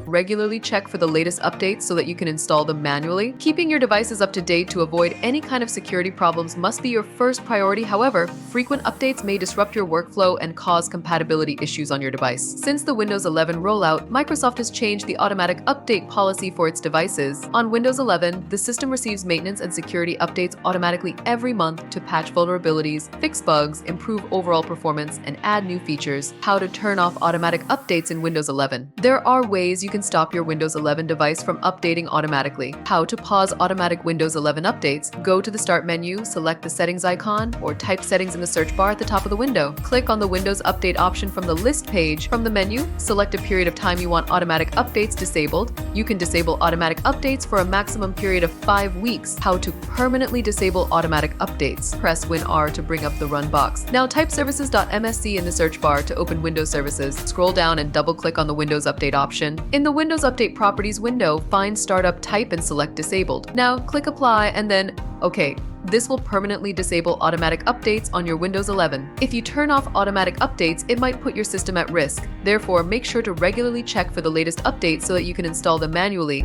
Regularly check for the latest updates so that you can install them manually. Keeping your devices up to date to avoid any kind of security problems must be your first priority. However, frequent updates may disrupt your workflow and cause compatibility issues on your device. Since the Windows 11 rollout, Microsoft has changed the automatic update policy for its devices. On Windows 11, the system receives maintenance and security updates automatically every month to patch vulnerabilities, fix bugs, improve overall performance, and add new features. How to turn off automatic updates in Windows 11. There are ways you can stop your Windows 11 device from updating automatically. How to pause automatic Windows 11 updates. Go to the Start menu, select the Settings icon, or type Settings in the search bar at the top of the window. Click on the Windows Update option from the list page. From the menu, select a period of time you want automatic updates disabled. You can disable automatic updates for a maximum period of 5 weeks. How to permanently disable automatic updates. Press WinR to bring up the Run box. Now type services.msc in the search bar to open Windows Services. Scroll down and double-click on the Windows Update option. In the Windows Update Properties window, find Startup Type and select Disabled. Now click Apply and then OK. This will permanently disable automatic updates on your Windows 11. If you turn off automatic updates, it might put your system at risk. Therefore, make sure to regularly check for the latest updates so that you can install them manually.